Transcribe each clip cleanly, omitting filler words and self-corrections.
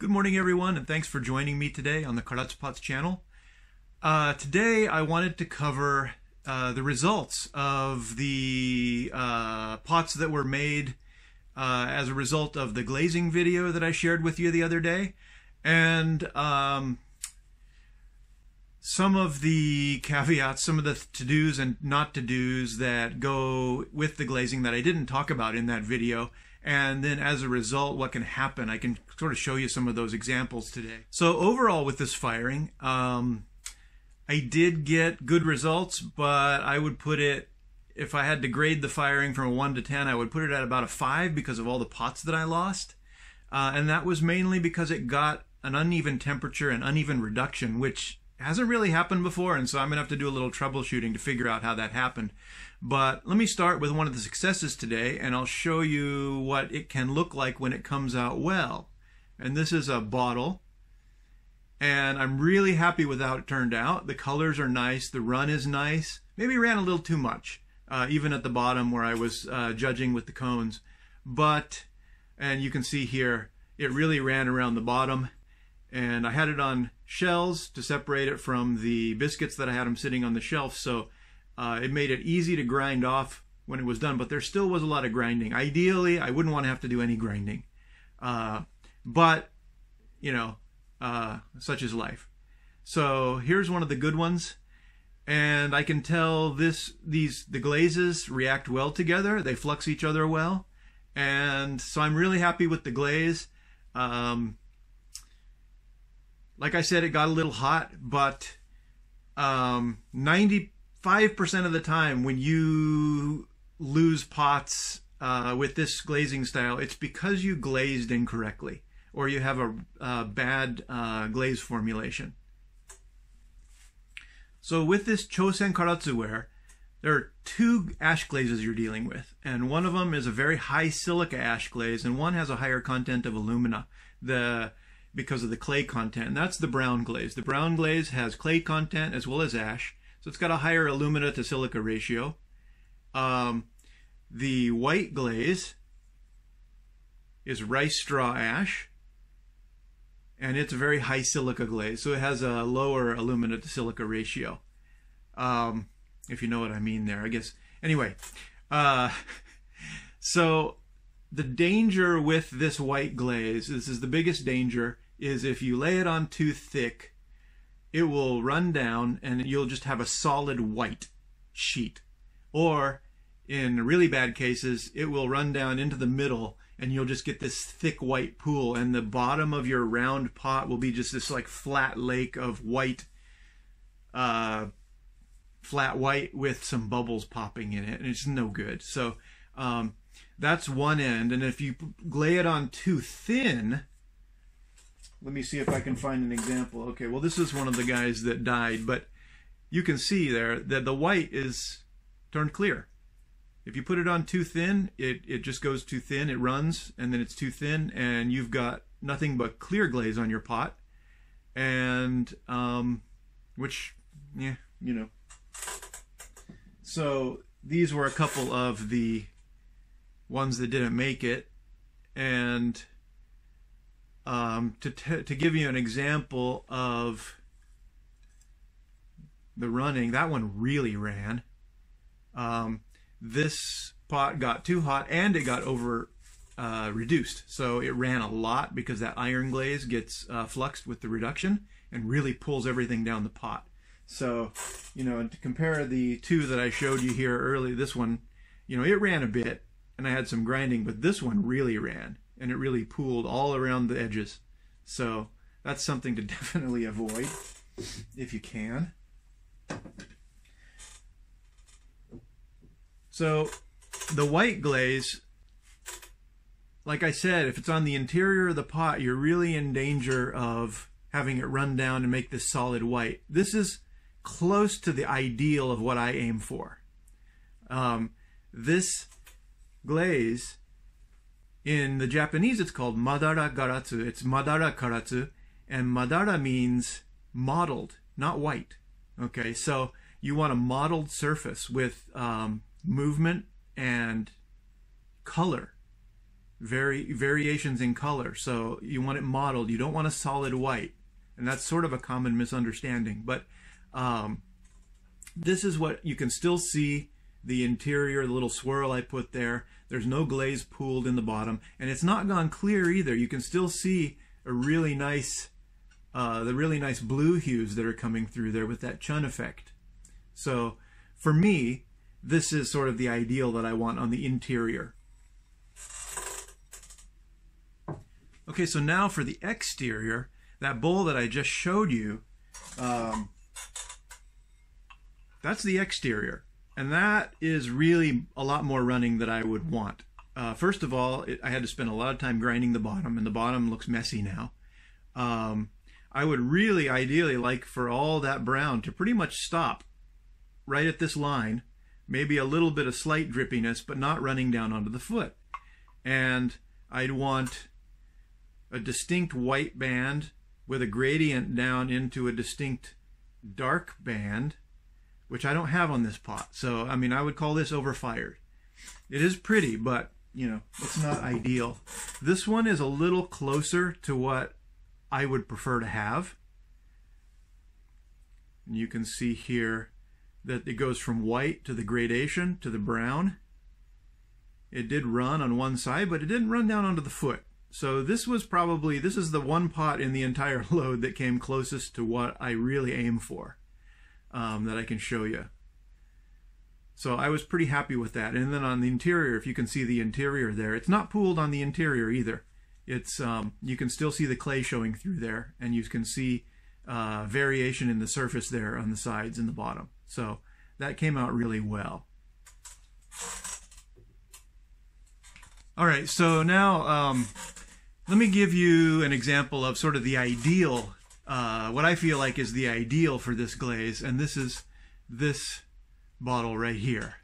Good morning, everyone, and thanks for joining me today on the Karatsupots channel. Today, I wanted to cover the results of the pots that were made as a result of the glazing video that I shared with you the other day, and some of the caveats, some of the to-dos and not to-dos that go with the glazing that I didn't talk about in that video. And then as a result, what can happen. I can sort of show you some of those examples today. So overall with this firing, I did get good results, but I would put it, if I had to grade the firing from a 1 to 10, I would put it at about a 5 because of all the pots that I lost. And that was mainly because it got an uneven temperature and uneven reduction, which hasn't really happened before, and so I'm going to have to do a little troubleshooting to figure out how that happened. But let me start with one of the successes today, and I'll show you what it can look like when it comes out well. And this is a bottle, and I'm really happy with how it turned out. The colors are nice, the run is nice. Maybe ran a little too much, even at the bottom where I was judging with the cones. But, and you can see here, it really ran around the bottom. And I had it on shells to separate it from the biscuits that I had them sitting on the shelf, so it made it easy to grind off when it was done, but there still was a lot of grinding. Ideally, I wouldn't want to have to do any grinding, but, you know, such is life. So here's one of the good ones, and I can tell the glazes react well together. They flux each other well, and so I'm really happy with the glaze. Like I said, it got a little hot, but 95% of the time when you lose pots with this glazing style, it's because you glazed incorrectly or you have a bad glaze formulation. So with this Chosen Karatsu ware, there are two ash glazes you're dealing with, and one of them is a very high silica ash glaze, and one has a higher content of alumina. Because of the clay content, and that's the brown glaze. The brown glaze has clay content as well as ash, so it's got a higher alumina to silica ratio. The white glaze is rice straw ash, and it's a very high silica glaze, so it has a lower alumina to silica ratio. If you know what I mean there, I guess. Anyway, so the danger with this white glaze, this is the biggest danger, is if you lay it on too thick, it will run down and you'll just have a solid white sheet. Or in really bad cases, it will run down into the middle and you'll just get this thick white pool, and the bottom of your round pot will be just this like flat lake of white, flat white with some bubbles popping in it, and it's no good. So that's one end, and if you lay it on too thin, let me see if I can find an example. Okay, well, this is one of the guys that died, but you can see there that the white is turned clear. If you put it on too thin, it just goes too thin, it runs, and then it's too thin, and you've got nothing but clear glaze on your pot, and, which, yeah, you know. So these were a couple of the ones that didn't make it, and to give you an example of the running, that one really ran. This pot got too hot and it got over reduced, so it ran a lot because that iron glaze gets fluxed with the reduction and really pulls everything down the pot. So, you know, and to compare the two that I showed you here earlier, this one, you know, it ran a bit and I had some grinding, but this one really ran and it really pooled all around the edges. So that's something to definitely avoid if you can. So the white glaze, like I said, if it's on the interior of the pot, you're really in danger of having it run down and make this solid white. This is close to the ideal of what I aim for. This glaze, in the Japanese, it's called Madara Karatsu. It's Madara Karatsu, and Madara means mottled, not white. Okay, so you want a mottled surface with movement and color. variations in color. So you want it mottled. You don't want a solid white. And that's sort of a common misunderstanding. But this is what you can still see the interior, the little swirl I put there. There's no glaze pooled in the bottom. And it's not gone clear either. You can still see a really nice, the really nice blue hues that are coming through there with that chun effect. So for me, this is sort of the ideal that I want on the interior. Okay, so now for the exterior, that bowl that I just showed you, that's the exterior. And that is really a lot more running than I would want. First of all, I had to spend a lot of time grinding the bottom, and the bottom looks messy now. I would really ideally like for all that brown to pretty much stop right at this line, maybe a little bit of slight drippiness, but not running down onto the foot. And I'd want a distinct white band with a gradient down into a distinct dark band, which I don't have on this pot. So, I mean, I would call this overfired. It is pretty, but, you know, it's not ideal. This one is a little closer to what I would prefer to have. And you can see here that it goes from white to the gradation to the brown. It did run on one side, but it didn't run down onto the foot. So this was probably, this is the one pot in the entire load that came closest to what I really aim for, that I can show you. So I was pretty happy with that. And then on the interior, if you can see the interior there, it's not pooled on the interior either. It's you can still see the clay showing through there, and you can see variation in the surface there on the sides and the bottom. So that came out really well. All right, so now let me give you an example of sort of the ideal, what I feel like is the ideal for this glaze, and this is this bottle right here.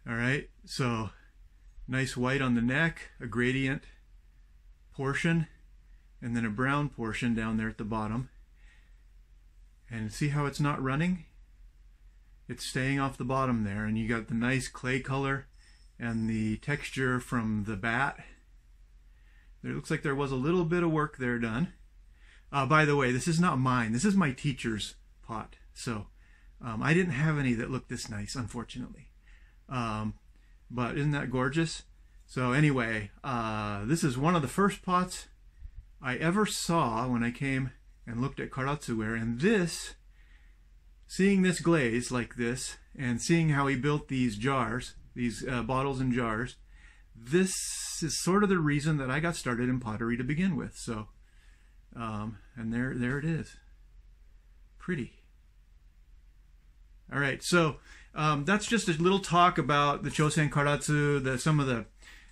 All right, so nice white on the neck, a gradient portion, and then a brown portion down there at the bottom. And see how it's not running? It's staying off the bottom there, and you got the nice clay color and the texture from the bat. It looks like there was a little bit of work there done. By the way, this is not mine. This is my teacher's pot. So I didn't have any that looked this nice, unfortunately. But isn't that gorgeous? So anyway, this is one of the first pots I ever saw when I came and looked at Karatsu ware. And this, seeing this glaze like this, and seeing how he built these jars, these bottles and jars, this is sort of the reason that I got started in pottery to begin with. So, and there it is. Pretty. All right, so that's just a little talk about the Chosen Karatsu,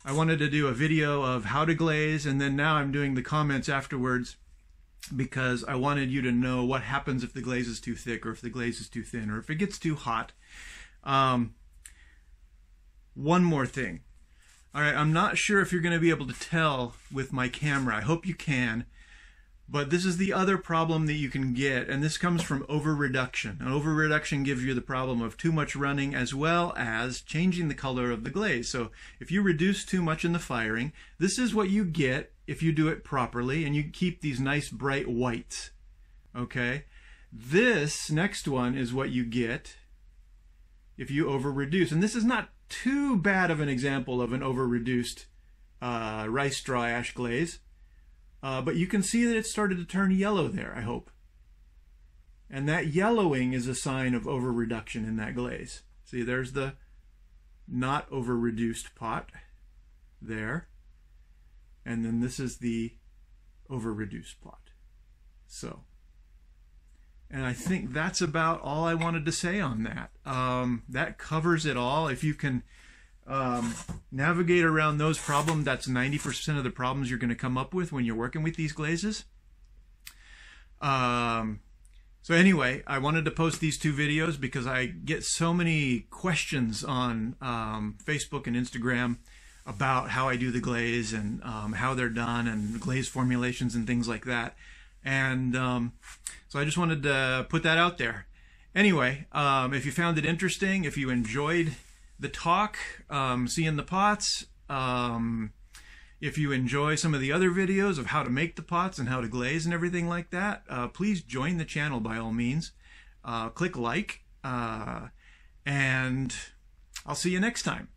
I wanted to do a video of how to glaze, and then now I'm doing the comments afterwards because I wanted you to know what happens if the glaze is too thick, or if the glaze is too thin, or if it gets too hot. One more thing. All right, I'm not sure if you're going to be able to tell with my camera. I hope you can. But this is the other problem that you can get, and this comes from over-reduction. And over-reduction gives you the problem of too much running as well as changing the color of the glaze. So if you reduce too much in the firing, this is what you get if you do it properly and you keep these nice bright whites. Okay? This next one is what you get if you over-reduce. And this is not too bad of an example of an over-reduced rice straw ash glaze. But you can see that it started to turn yellow there, I hope. And that yellowing is a sign of over-reduction in that glaze. See, there's the not over-reduced pot there. And then this is the over-reduced pot. So, and I think that's about all I wanted to say on that. That covers it all. If you can navigate around those problems, that's 90% of the problems you're going to come up with when you're working with these glazes. So anyway, I wanted to post these two videos because I get so many questions on Facebook and Instagram about how I do the glaze and how they're done and glaze formulations and things like that. And so I just wanted to put that out there. Anyway, if you found it interesting, if you enjoyed the talk, seeing the pots. If you enjoy some of the other videos of how to make the pots and how to glaze and everything like that, please join the channel by all means. Click like, and I'll see you next time.